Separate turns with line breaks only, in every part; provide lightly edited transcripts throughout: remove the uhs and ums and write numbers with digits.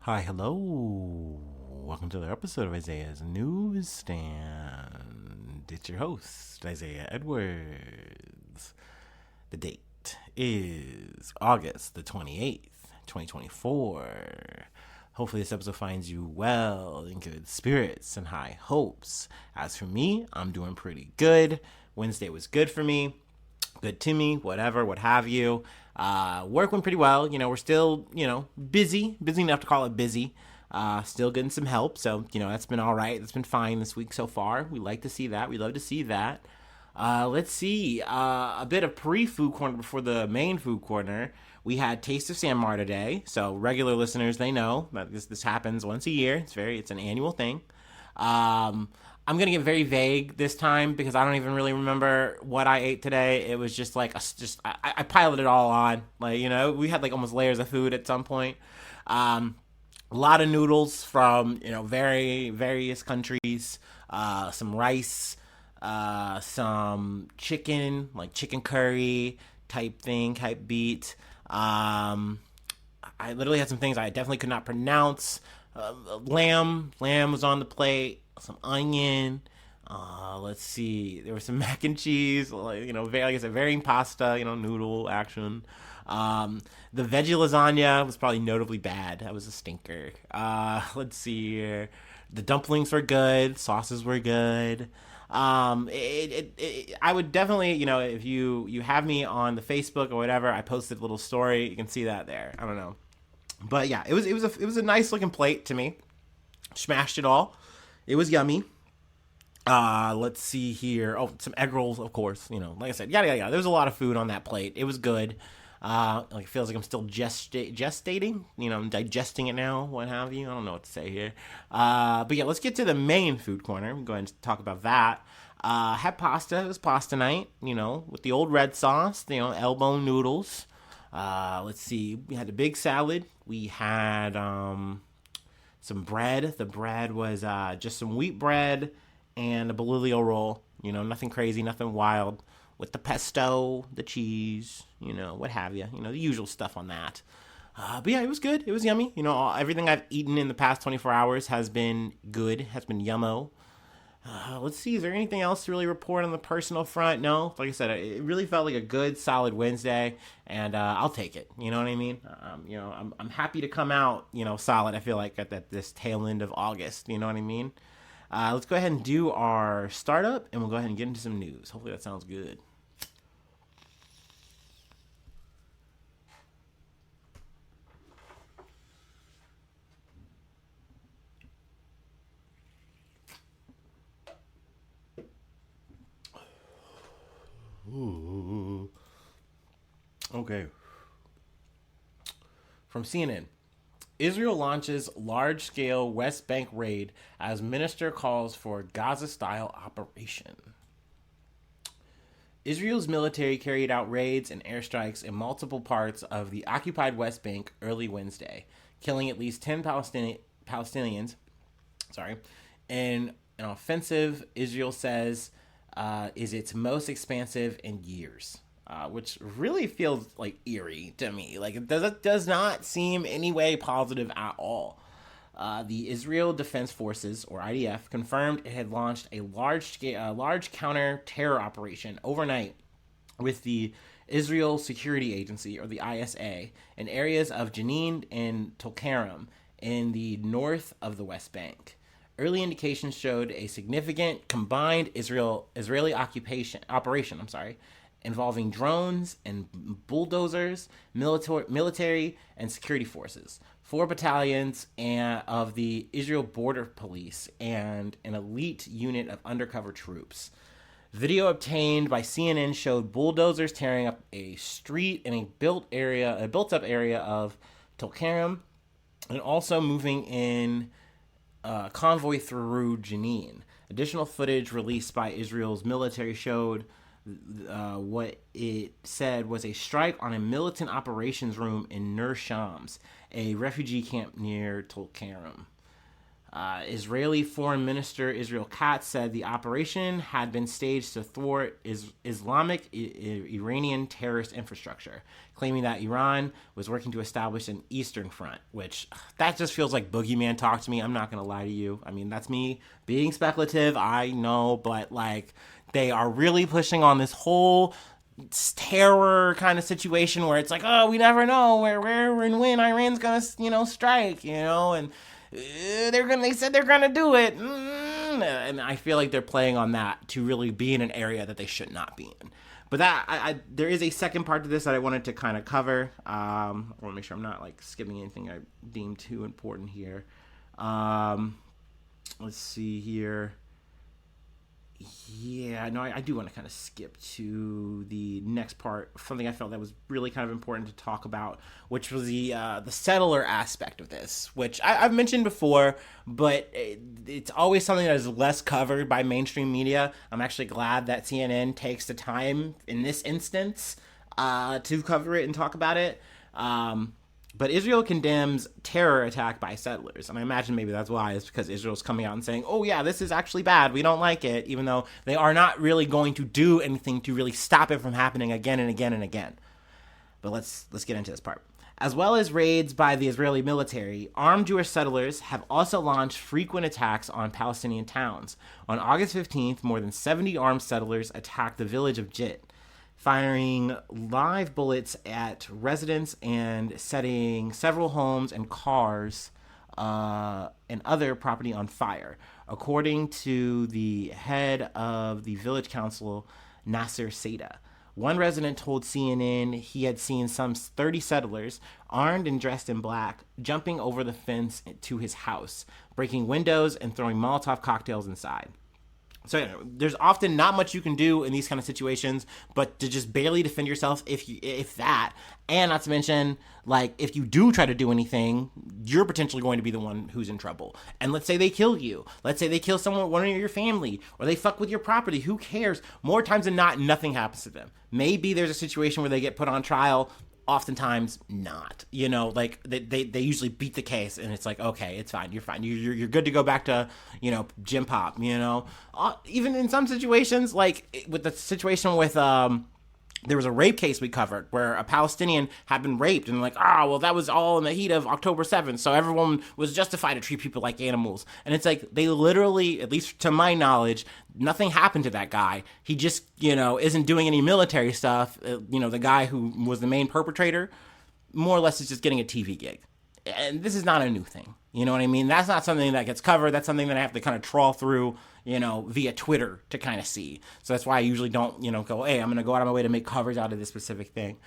Hi, hello. Welcome to another episode of Isaiah's Newsstand. It's your host, Isaiah Edwards. The date is August the 28th, 2024. Hopefully, this episode finds you well, in good spirits, and high hopes. As for me, I'm doing pretty good. Wednesday was good for me, good to me, whatever, what have you. Work went pretty well. We're still, busy enough to call it busy. Still getting some help. So, that's been all right. That's been fine this week so far. We like to see that. We love to see that. Let's see. A bit of pre-food corner before the main food corner. We had Taste of San Mar today. So regular listeners, they know that this happens once a year. It's an annual thing. I'm gonna get very vague this time because I don't even really remember what I ate today. It was just like I piled it all on. We had like almost layers of food at some point. A lot of noodles from very various countries. Some rice, some chicken, like chicken curry type beat. I literally had some things I definitely could not pronounce. Lamb was on the plate. Some onion. Let's see. There was some mac and cheese. Like I said, varying pasta. Noodle action. The veggie lasagna was probably notably bad. That was a stinker. Let's see here. The dumplings were good. Sauces were good. I would definitely, if you have me on the Facebook or whatever, I posted a little story. You can see that there. I don't know, but yeah, it was a nice looking plate to me. Smashed it all. It was yummy. Let's see here. Oh, some egg rolls, of course. Like I said, yada. There was a lot of food on that plate. It was good. Like it feels like I'm still gestating. I'm digesting it now. What have you? I don't know what to say here. But yeah, let's get to the main food corner. Go ahead and talk about that. Had pasta. It was pasta night. With the old red sauce. Elbow noodles. Let's see. We had a big salad. We had some bread. The bread was just some wheat bread and a bolillo roll. Nothing crazy, nothing wild. With the pesto, the cheese, what have you. The usual stuff on that. But yeah, it was good. It was yummy. Everything I've eaten in the past 24 hours has been good, has been yummo. Let's see. Is there anything else to really report on the personal front? No. Like I said, it really felt like a good, solid Wednesday, and I'll take it. You know what I mean? I'm happy to come out, solid. I feel like at this tail end of August. You know what I mean? Let's go ahead and do our startup, and we'll go ahead and get into some news. Hopefully that sounds good. Ooh. Okay. From CNN. Israel launches large scale West Bank raid as minister calls for Gaza style operation. Israel's military carried out raids and airstrikes in multiple parts of the occupied West Bank early Wednesday, killing at least 10 Palestinians. Sorry, in an offensive Israel says is its most expansive in years. Which really feels like eerie to me. Like it does not seem any way positive at all. The Israel Defense Forces, or IDF, confirmed it had launched a large counter terror operation overnight with the Israel Security Agency, or the ISA, in areas of Jenin and Tulkarem in the north of the West Bank. Early indications showed a significant combined Israeli operation. Involving drones and bulldozers, military and security forces, 4 battalions of the Israel Border Police, and an elite unit of undercover troops. Video obtained by CNN showed bulldozers tearing up a street in a built-up area of Tulkarem, and also moving in convoy through Jenin. Additional footage released by Israel's military showed what it said was a strike on a militant operations room in Nur Shams, a refugee camp near Tulkarem. Israeli Foreign Minister Israel Katz said the operation had been staged to thwart Islamic Iranian terrorist infrastructure, claiming that Iran was working to establish an Eastern Front, which that just feels like boogeyman talk to me. I'm not going to lie to you. I mean, that's me being speculative, I know, but like they are really pushing on this whole terror kind of situation where it's like, oh, we never know where and when Iran's gonna, strike, and they said they're gonna do it, and I feel like they're playing on that to really be in an area that they should not be in. But there is a second part to this that I wanted to kind of cover. I want to make sure I'm not like skipping anything I deem too important here. Let's see here. Yeah, no, I do want to kind of skip to the next part, something I felt that was really kind of important to talk about, which was the settler aspect of this, which I've mentioned before, but it's always something that is less covered by mainstream media. I'm actually glad that CNN takes the time in this instance to cover it and talk about it. But Israel condemns terror attack by settlers. And I imagine maybe that's why. It's because Israel's coming out and saying, oh, yeah, this is actually bad. We don't like it, even though they are not really going to do anything to really stop it from happening again and again and again. But let's get into this part. As well as raids by the Israeli military, armed Jewish settlers have also launched frequent attacks on Palestinian towns. On August 15th, more than 70 armed settlers attacked the village of Jit, firing live bullets at residents and setting several homes and cars and other property on fire, according to the head of the village council, Nasser Seda. One resident told CNN he had seen some 30 settlers, armed and dressed in black, jumping over the fence to his house, breaking windows and throwing Molotov cocktails inside. So there's often not much you can do in these kind of situations, but to just barely defend yourself, if that, and not to mention, like, if you do try to do anything, you're potentially going to be the one who's in trouble. And let's say they kill you. Let's say they kill one of your family, or they fuck with your property. Who cares? More times than not, nothing happens to them. Maybe there's a situation where they get put on trial. Oftentimes not, like they usually beat the case and it's like, okay, it's fine. You're fine. You're good to go back to, gym pop, even in some situations, like with the situation with, there was a rape case we covered where a Palestinian had been raped and like, well, that was all in the heat of October 7th. So everyone was justified to treat people like animals. And it's like, they literally, at least to my knowledge, nothing happened to that guy. He just, isn't doing any military stuff. The guy who was the main perpetrator, more or less is just getting a TV gig. And this is not a new thing. You know what I mean? That's not something that gets covered. That's something that I have to kind of trawl through, via Twitter to kind of see. So that's why I usually don't, go, hey, I'm going to go out of my way to make coverage out of this specific thing.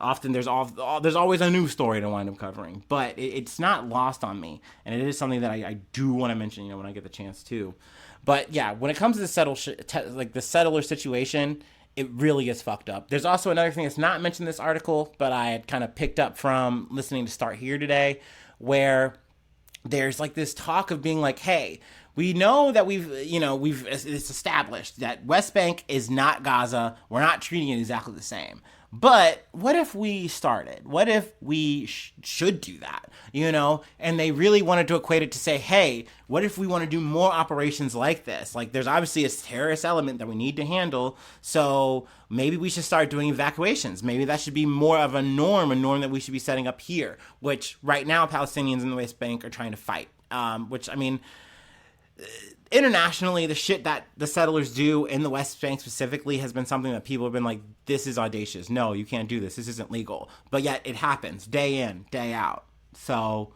Often there's always a new story to wind up covering, but it's not lost on me. And it is something that I do want to mention, when I get the chance to. But yeah, when it comes to the settler situation, it really gets fucked up. There's also another thing that's not mentioned in this article, but I had kind of picked up from listening to Start Here today, where there's like this talk of being like, hey, we know that it's established that West Bank is not Gaza. We're not treating it exactly the same. But what if we started? What if we should do that? And they really wanted to equate it to say, hey, what if we want to do more operations like this? Like, there's obviously a terrorist element that we need to handle. So maybe we should start doing evacuations. Maybe that should be more of a norm that we should be setting up here, which right now Palestinians in the West Bank are trying to fight. Which, I mean, internationally, the shit that the settlers do in the West Bank specifically has been something that people have been like, this is audacious. No, you can't do this. This isn't legal. But yet it happens day in, day out. So,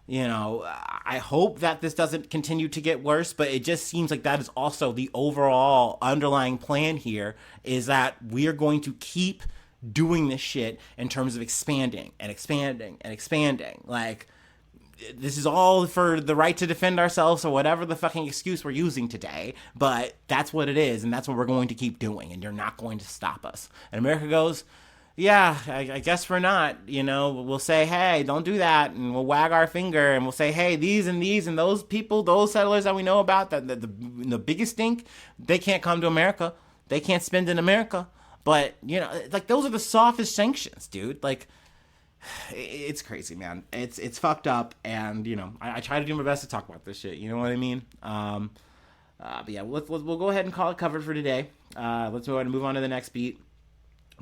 I hope that this doesn't continue to get worse, but it just seems like that is also the overall underlying plan here, is that we are going to keep doing this shit in terms of expanding and expanding and expanding. Like, this is all for the right to defend ourselves or whatever the fucking excuse we're using today, but that's what it is, and that's what we're going to keep doing, and you're not going to stop us. And America goes, yeah, I guess we're not. We'll say, hey, don't do that, and we'll wag our finger, and we'll say, hey, these and those people, those settlers that we know about, that the biggest stink, they can't come to America. They can't spend in America. But, like, those are the softest sanctions, dude. Like, It's crazy, man. It's fucked up, and I try to do my best to talk about this shit. You know what I mean? But yeah, we'll go ahead and call it covered for today. Let's go ahead and move on to the next beat.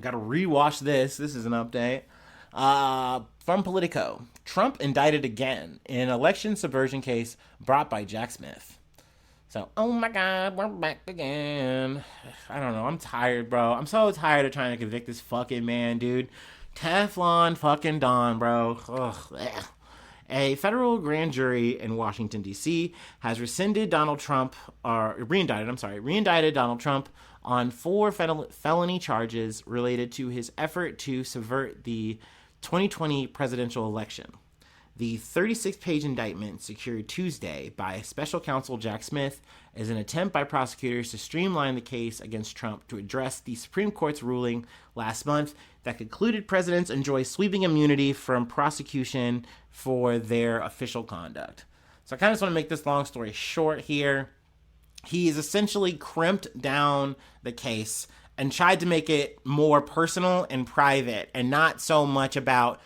Got to rewatch this. This is an update. From Politico, Trump indicted again in election subversion case brought by Jack Smith. So, oh my God, we're back again. I don't know. I'm tired, bro. I'm so tired of trying to convict this fucking man, dude. Teflon fucking Don, bro. Ugh. A federal grand jury in Washington, D.C. has reindicted Donald Trump on 4 felony charges related to his effort to subvert the 2020 presidential election. The 36-page indictment secured Tuesday by special counsel Jack Smith is an attempt by prosecutors to streamline the case against Trump to address the Supreme Court's ruling last month that concluded presidents enjoy sweeping immunity from prosecution for their official conduct. So I kind of just want to make this long story short here. He's essentially crimped down the case and tried to make it more personal and private and not so much about,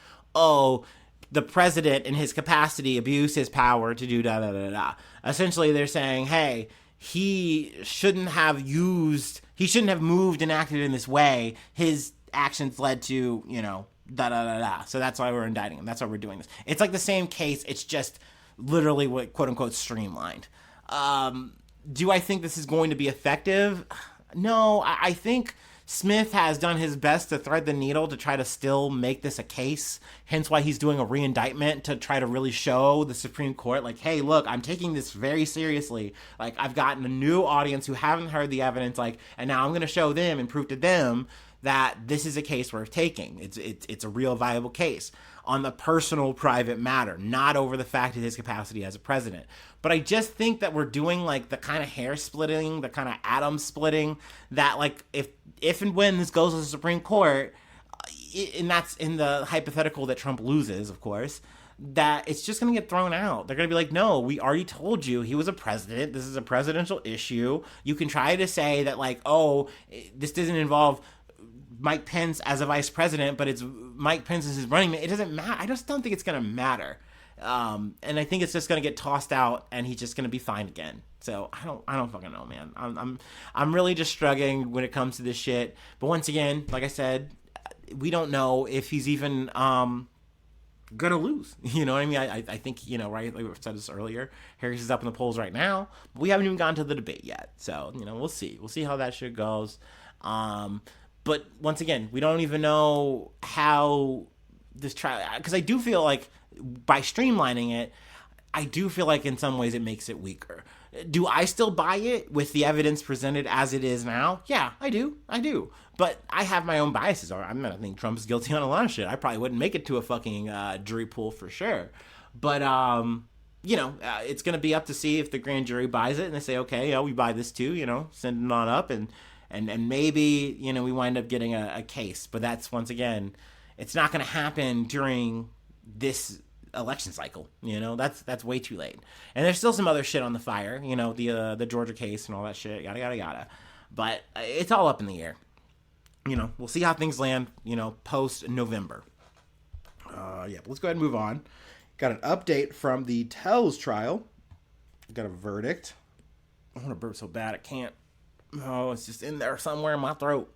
the president in his capacity abused his power to do da-da-da-da. Essentially, they're saying, hey, he shouldn't have moved and acted in this way. His actions led to, da-da-da-da. So that's why we're indicting him. That's why we're doing this. It's like the same case. It's just literally what, quote-unquote, streamlined. Do I think this is going to be effective? No, I think Smith has done his best to thread the needle to try to still make this a case, hence why he's doing a reindictment to try to really show the Supreme Court, like, hey, look, I'm taking this very seriously. Like, I've gotten a new audience who haven't heard the evidence, like, and now I'm going to show them and prove to them that this is a case worth taking. It's a real viable case on the personal, private matter, not over the fact of his capacity as a president. But I just think that we're doing like the kind of hair splitting, the kind of atom splitting that, like, if and when this goes to the Supreme Court, and that's in the hypothetical that Trump loses, of course, that it's just going to get thrown out. They're going to be like, no, we already told you he was a president. This is a presidential issue. You can try to say that, like, this doesn't involve Mike Pence as a vice president, but it's Mike Pence as his running mate. It doesn't matter. I just don't think it's going to matter. And I think it's just going to get tossed out, and he's just going to be fine again. So I don't fucking know, man. I'm really just struggling when it comes to this shit. But once again, like I said, we don't know if he's even gonna lose. You know what I mean? I think, right, like we said this earlier, Harris is up in the polls right now, but we haven't even gotten to the debate yet. So, we'll see how that shit goes. But once again, we don't even know how this trial, because I do feel like by streamlining it, I do feel like in some ways it makes it weaker. Do I still buy it with the evidence presented as it is now? Yeah, I do. But I have my own biases. I think Trump's guilty on a lot of shit. I probably wouldn't make it to a fucking jury pool for sure. But, it's going to be up to see if the grand jury buys it and they say, okay, we buy this too, send it on up and maybe, we wind up getting a case. But that's, once again, it's not going to happen during this election cycle. That's way too late. And there's still some other shit on the fire, the Georgia case and all that shit, yada. But it's all up in the air. We'll see how things land, post November. But let's go ahead and move on. Got an update from the Tells trial. Got a verdict. I want to burp so bad I can't. Oh, it's just in there somewhere in my throat.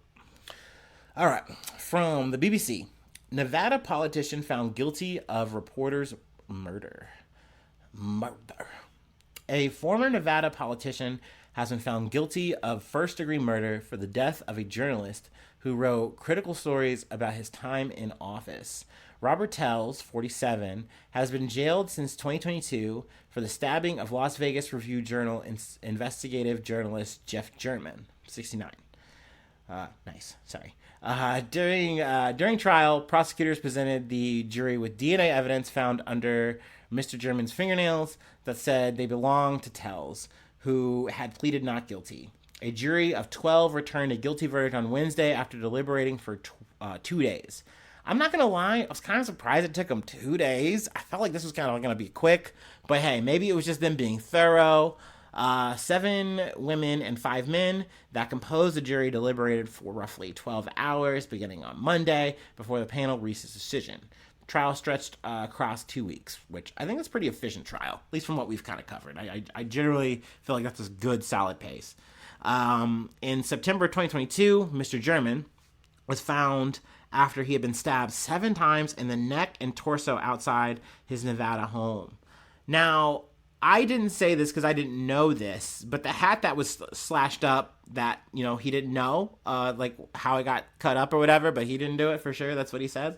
All right. From the BBC. Nevada politician found guilty of reporter's murder. A former Nevada politician has been found guilty of first-degree murder for the death of a journalist who wrote critical stories about his time in office. Robert Tells, 47, has been jailed since 2022 for the stabbing of Las Vegas Review-Journal investigative journalist Jeff German, 69. Nice. Sorry. During trial, prosecutors presented the jury with DNA evidence found under Mr. German's fingernails that said they belonged to Tells, who had pleaded not guilty. A jury of 12 returned a guilty verdict on Wednesday after deliberating for 2 days. I'm not going to lie, I was kind of surprised it took them 2 days. I felt like this was kind of going to be quick, but hey, maybe it was just them being thorough. 7 women and 5 men that composed the jury deliberated for roughly 12 hours beginning on Monday before the panel reached its decision. Trial stretched across 2 weeks, which I think is pretty efficient trial, at least from what we've kind of covered. I generally feel like that's a good, solid pace. In September 2022, Mr. German was found after he had been stabbed 7 times in the neck and torso outside his Nevada home. Now, I didn't say this because I didn't know this, but the hat that was slashed up that, he didn't know, like how it got cut up or whatever, but he didn't do it for sure. That's what he said.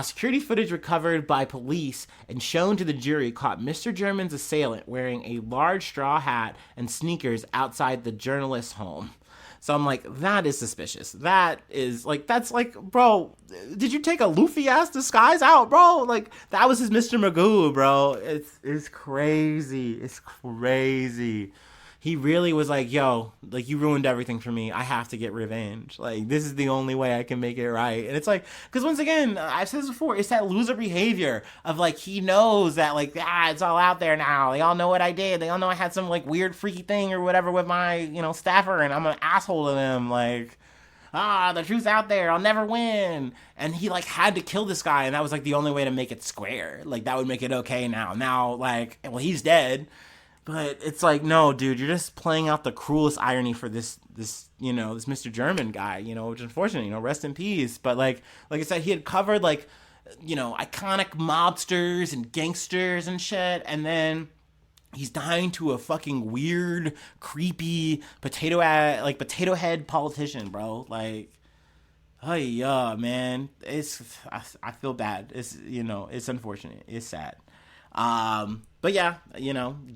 Security footage recovered by police and shown to the jury caught Mr. German's assailant wearing a large straw hat and sneakers outside the journalist's home. So I'm like, that is suspicious. That's like, bro, did you take a Luffy ass disguise out, bro? Like, that was his Mr. Magoo, bro. It's crazy. It's crazy. He really was like, yo, like, you ruined everything for me. I have to get revenge. Like, this is the only way I can make it right. And it's like, because once again, I've said this before, it's that loser behavior of like, he knows that like, it's all out there now. They all know what I did. They all know I had some like weird freaky thing or whatever with my, staffer, and I'm an asshole to them. Like, the truth's out there. I'll never win. And he like had to kill this guy, and that was like the only way to make it square. Like, that would make it okay now. Now, like, well, he's dead. But it's like, no, dude, you're just playing out the cruelest irony for this Mr. German guy, which unfortunately, rest in peace. But like I said, he had covered like, iconic mobsters and gangsters and shit. And then he's dying to a fucking weird, creepy potato head politician, bro. Like, oh yeah, man. I feel bad. It's unfortunate. It's sad. But yeah,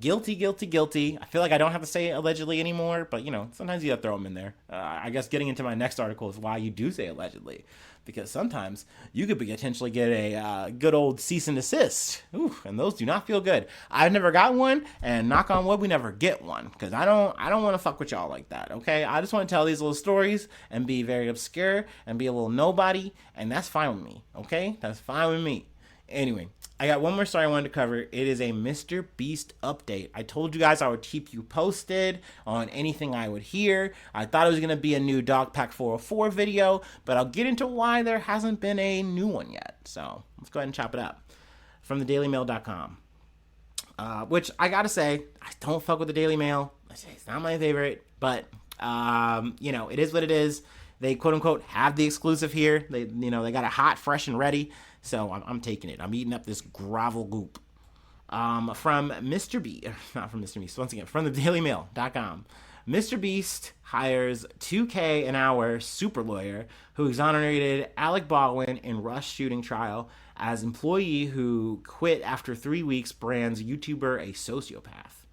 guilty. I feel like I don't have to say allegedly anymore, but sometimes you have to throw them in there. I guess getting into my next article is why you do say allegedly, because sometimes you could potentially get a good old cease and desist. Ooh, and those do not feel good. I've never got one, and knock on wood, we never get one, because I don't want to fuck with y'all like that. Okay, I just want to tell these little stories and be very obscure and be a little nobody, and that's fine with me. Okay, that's fine with me. Anyway, I got one more story I wanted to cover. It is a Mr. Beast update. I told you guys I would keep you posted on anything I would hear. I thought it was going to be a new Dogpack 404 video, but I'll get into why there hasn't been a new one yet. So let's go ahead and chop it up. From thedailymail.com. Which I got to say, I don't fuck with the Daily Mail. It's not my favorite, but, it is what it is. They quote unquote have the exclusive here. They got it hot, fresh, and ready. So I'm taking it. I'm eating up this gravel goop. From Mr. Beast, not from Mr. Beast, once again, from thedailymail.com. Mr. Beast hires $2K an hour super lawyer who exonerated Alec Baldwin in Rush shooting trial as employee who quit after 3 weeks brands YouTuber a sociopath.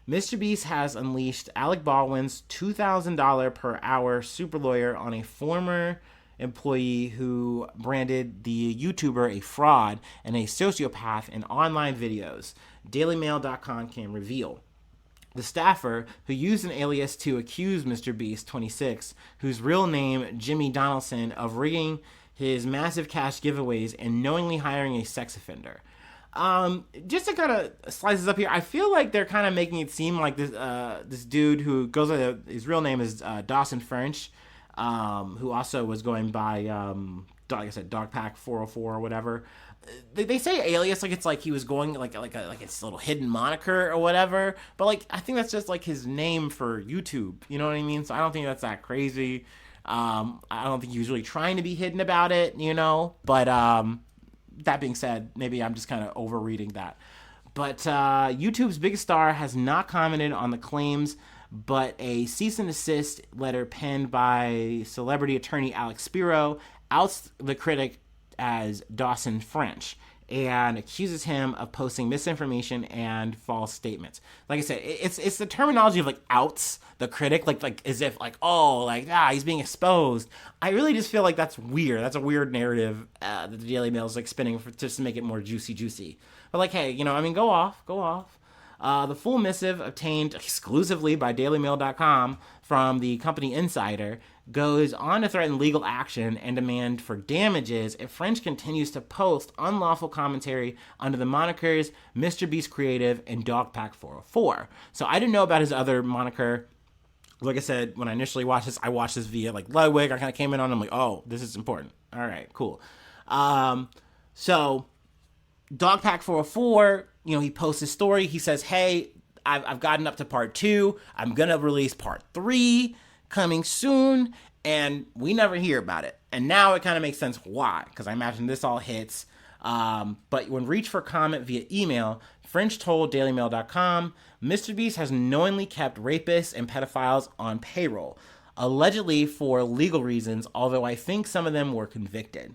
Mr. Beast has unleashed Alec Baldwin's $2,000 per hour super lawyer on a former employee who branded the YouTuber a fraud and a sociopath in online videos, DailyMail.com can reveal. The staffer, who used an alias to accuse Mr. Beast, 26, whose real name Jimmy Donaldson, of rigging his massive cash giveaways and knowingly hiring a sex offender. Just to kind of slice this up here, I feel like they're kind of making it seem like this dude who goes by his real name is Dawson French, who also was going by, like I said, Dogpack 404 or whatever. They say alias like it's like he was going like it's a little hidden moniker or whatever. But like I think that's just like his name for YouTube. You know what I mean? So I don't think that's that crazy. I don't think he's really trying to be hidden about it. But that being said, maybe I'm just kind of overreading that. But YouTube's biggest star has not commented on the claims, but a cease and desist letter penned by celebrity attorney Alex Spiro outs the critic as Dawson French and accuses him of posting misinformation and false statements. Like I said, it's the terminology of like outs the critic, like as if like, oh, like he's being exposed. I really just feel like that's weird. That's a weird narrative that the Daily Mail is like spinning just to make it more juicy. But like, hey, go off. The full missive, obtained exclusively by DailyMail.com from the company insider, goes on to threaten legal action and demand for damages if French continues to post unlawful commentary under the monikers Mr. Beast Creative and Dogpack 404. So I didn't know about his other moniker. Like I said, when I initially watched this, I watched this via like Ludwig. I kind of came in on it. I'm like, oh, this is important. All right, cool. So Dogpack 404, he posts his story. He says, hey, I've gotten up to part 2. I'm going to release part 3 coming soon. And we never hear about it. And now it kind of makes sense why. Because I imagine this all hits. But when reached for comment via email, French told DailyMail.com, MrBeast has knowingly kept rapists and pedophiles on payroll, allegedly for legal reasons, although I think some of them were convicted,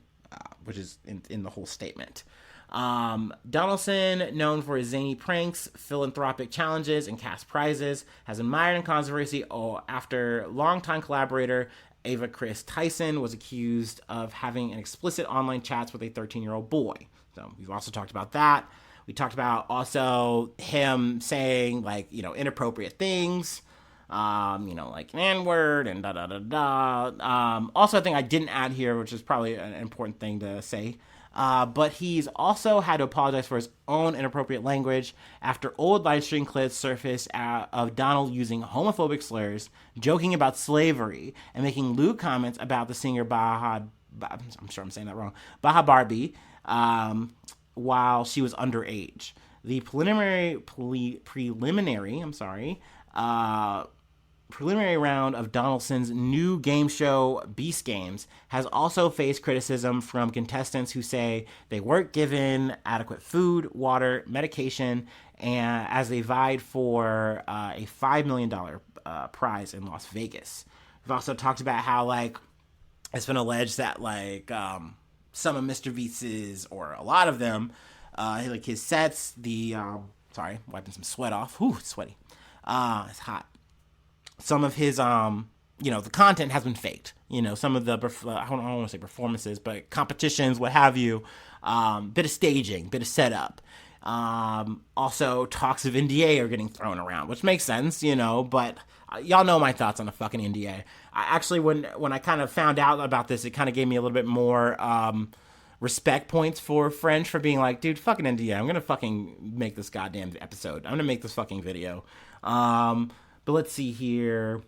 which is in the whole statement. Donaldson, known for his zany pranks, philanthropic challenges, and cash prizes, has admired in controversy after longtime collaborator Ava Chris Tyson was accused of having an explicit online chats with a 13-year-old boy. So we've also talked about that. We talked about also him saying, like, inappropriate things, like an N-word and da-da-da-da. Also, I think I didn't add here, which is probably an important thing to say, but he's also had to apologize for his own inappropriate language after old live stream clips surfaced of Donald using homophobic slurs, joking about slavery, and making lewd comments about the singer I'm sure I'm saying that wrong, Baha Barbie, while she was underage. The preliminary round of Donaldson's new game show, Beast Games, has also faced criticism from contestants who say they weren't given adequate food, water, medication, and as they vied for a $5 million prize in Las Vegas. We've also talked about how, it's been alleged that, some of Mr. Beast's, or a lot of them, his sets, wiping some sweat off. Whew, it's sweaty. It's hot. Some of his, the content has been faked. Some of the, I don't want to say performances, but competitions, what have you. Bit of staging, bit of setup. Also, talks of NDA are getting thrown around, which makes sense, but y'all know my thoughts on the fucking NDA. Actually, when I kind of found out about this, it kind of gave me a little bit more respect points for French for being like, dude, fucking NDA. I'm going to fucking make this goddamn episode. I'm going to make this fucking video. But let's see here.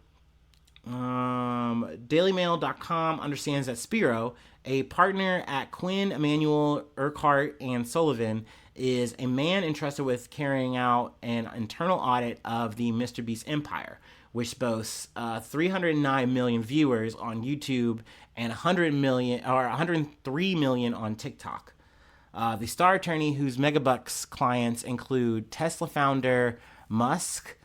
DailyMail.com understands that Spiro, a partner at Quinn, Emanuel, Urquhart, and Sullivan, is a man entrusted with carrying out an internal audit of the MrBeast empire, which boasts 309 million viewers on YouTube and 103 million on TikTok. The star attorney, whose megabucks clients include Tesla founder Musk,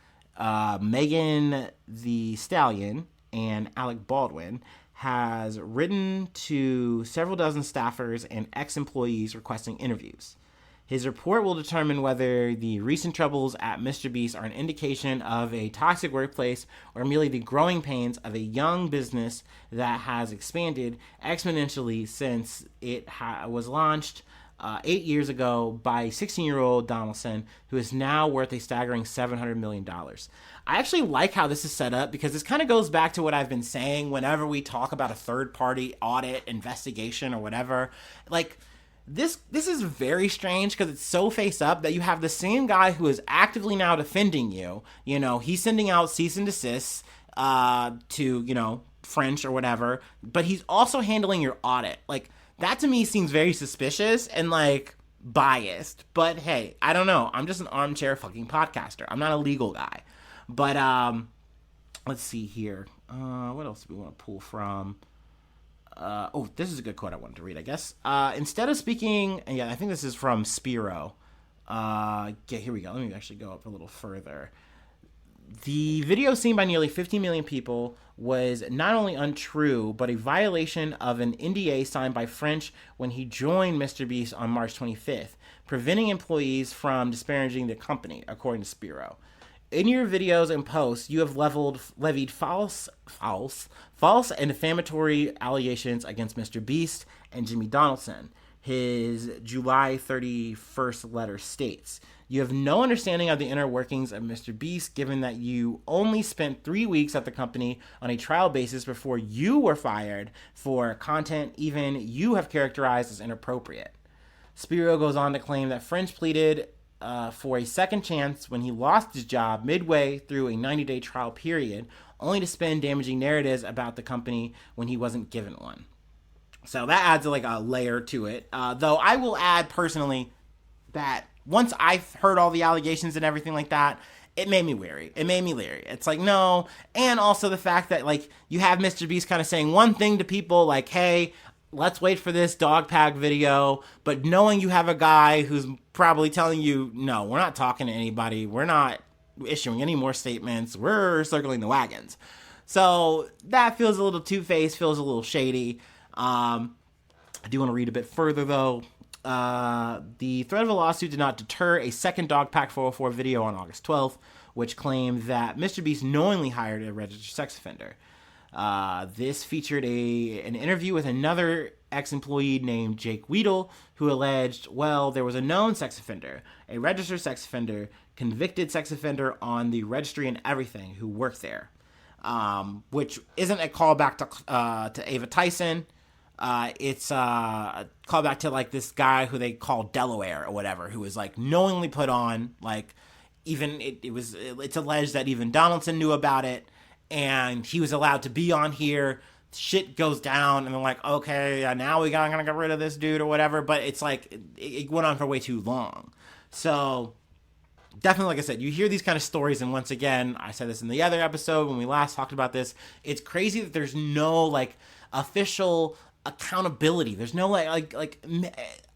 Megan Thee Stallion, and Alec Baldwin, has written to several dozen staffers and ex-employees requesting interviews. His report will determine whether the recent troubles at MrBeast are an indication of a toxic workplace or merely the growing pains of a young business that has expanded exponentially since it was launched 8 years ago by 16-year-old Donaldson, who is now worth a staggering $700 million. I actually like how this is set up because this kind of goes back to what I've been saying whenever we talk about a third-party audit, investigation, or whatever. This is very strange because it's so face up that you have the same guy who is actively now defending you. He's sending out cease and desists to, French or whatever, but he's also handling your audit. That to me seems very suspicious and biased. But hey, I don't know. I'm just an armchair fucking podcaster. I'm not a legal guy. But let's see here. What else do we want to pull from? This is a good quote I wanted to read, I guess. Instead of speaking, yeah, I think this is from Spiro. Here we go. Let me actually go up a little further. The video seen by nearly 50 million people was not only untrue, but a violation of an NDA signed by French when he joined MrBeast on March 25th, preventing employees from disparaging the company, according to Spiro. In your videos and posts, you have levied false and defamatory allegations against MrBeast and Jimmy Donaldson. His July 31st letter states, "You have no understanding of the inner workings of MrBeast, given that you only spent 3 weeks at the company on a trial basis before you were fired for content even you have characterized as inappropriate." Spiro goes on to claim that French pleaded for a second chance when he lost his job midway through a 90-day trial period, only to spin damaging narratives about the company when he wasn't given one. So that adds like a layer to it. Though I will add personally that once I've heard all the allegations and everything like that, it made me wary. It made me leery. It's like, no. And also the fact that, like, you have Mr. Beast kind of saying one thing to people, like, hey, let's wait for this dog pack video. But knowing you have a guy who's probably telling you, no, we're not talking to anybody. We're not issuing any more statements. We're circling the wagons. So that feels a little two-faced, feels a little shady. I do want to read a bit further, though. The threat of a lawsuit did not deter a second Dog Pack 404 video on August 12th, which claimed that Mr. Beast knowingly hired a registered sex offender. This featured an interview with another ex-employee named Jake Weedle, who alleged, well, there was a known sex offender, a registered sex offender, convicted sex offender on the registry and everything, who worked there. Which isn't a callback to Ava Tyson. It's a callback to like this guy who they call Delaware or whatever, who was like knowingly put on. Like, even it's alleged that even Donaldson knew about it, and he was allowed to be on here. Shit goes down, and they're like, okay, now we gotta get rid of this dude or whatever. But it's like it went on for way too long. So definitely, like I said, you hear these kind of stories, and once again, I said this in the other episode when we last talked about this, it's crazy that there's no like official accountability. There's no like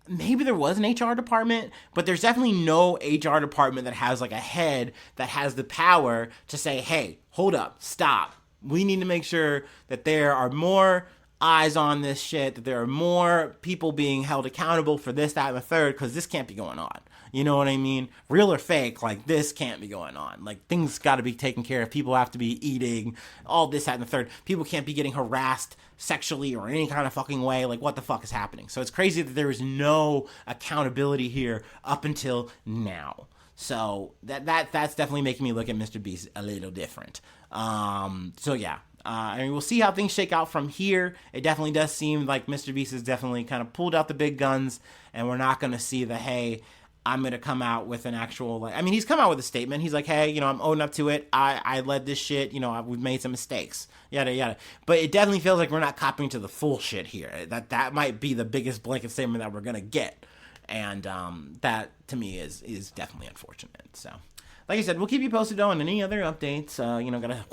maybe there was an HR department, but there's definitely no HR department that has like a head that has the power to say, hey, hold up, stop. We need to make sure that there are more eyes on this shit, that there are more people being held accountable for this, that, and the third, because this can't be going on. You know what I mean? Real or fake, like, this can't be going on. Like, things got to be taken care of. People have to be eating, all this, that, and the third. People can't be getting harassed sexually or in any kind of fucking way. Like, what the fuck is happening? So it's crazy that there is no accountability here up until now. So that's definitely making me look at Mr. Beast a little different. So yeah. I mean, we'll see how things shake out from here. It definitely does seem like Mr. Beast has definitely kind of pulled out the big guns, and we're not going to see the, hey, I'm going to come out with an actual, like, I mean, he's come out with a statement. He's like, hey, you know, I'm owning up to it. I led this shit. You know, we've made some mistakes. Yada, yada. But it definitely feels like we're not copying to the full shit here. That might be the biggest blanket statement that we're going to get. And that, to me, is definitely unfortunate. So, like I said, we'll keep you posted on any other updates. You know, gonna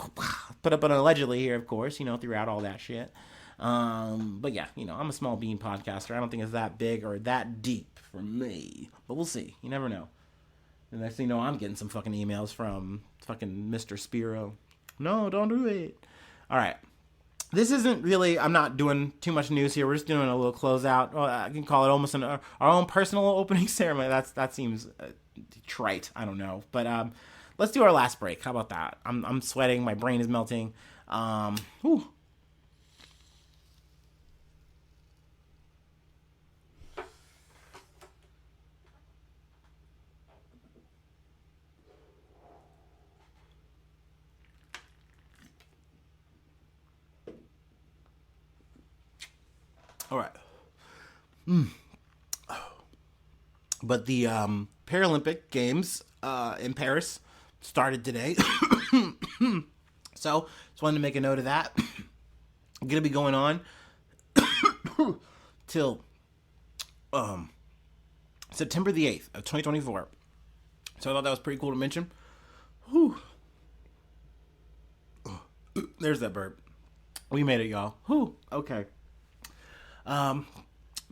put up an allegedly here, of course, you know, throughout all that shit. But yeah, you know, I'm a small bean podcaster. I don't think it's that big or that deep for me. But we'll see. You never know. The next thing you know, I'm getting some fucking emails from fucking Mr. Spiro. No, don't do it. All right. This isn't really, I'm not doing too much news here. We're just doing a little closeout. Well, I can call it almost our own personal opening ceremony. That seems trite. I don't know. But let's do our last break. How about that? I'm sweating. My brain is melting. Whew. All right. But the Paralympic Games in Paris started today. So, just wanted to make a note of that. I'm going to be going on till September the 8th of 2024. So, I thought that was pretty cool to mention. Whew. There's that burp. We made it, y'all. Whew. Okay.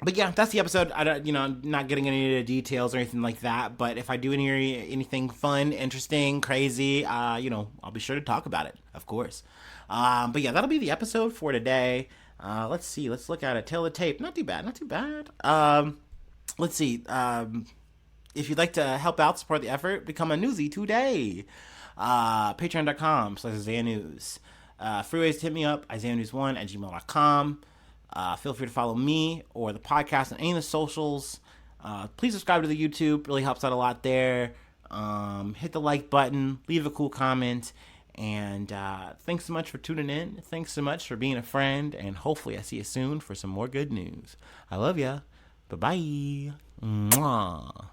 But yeah, that's the episode. I don't, you know, I'm not getting any of the details or anything like that. But if I do anything fun, interesting, crazy, you know, I'll be sure to talk about it, of course. But yeah, that'll be the episode for today. Let's see. Let's look at it. Tail of the tape. Not too bad. Not too bad. Let's see. If you'd like to help out, support the effort, become a newsie today. Patreon.com/IsaiahNews. Free ways to hit me up, IsaiahNews1@gmail.com. Feel free to follow me or the podcast on any of the socials. Please subscribe to the YouTube. Really helps out a lot there. Hit the like button. Leave a cool comment. And thanks so much for tuning in. Thanks so much for being a friend. And hopefully I see you soon for some more good news. I love ya. Bye-bye. Mwah.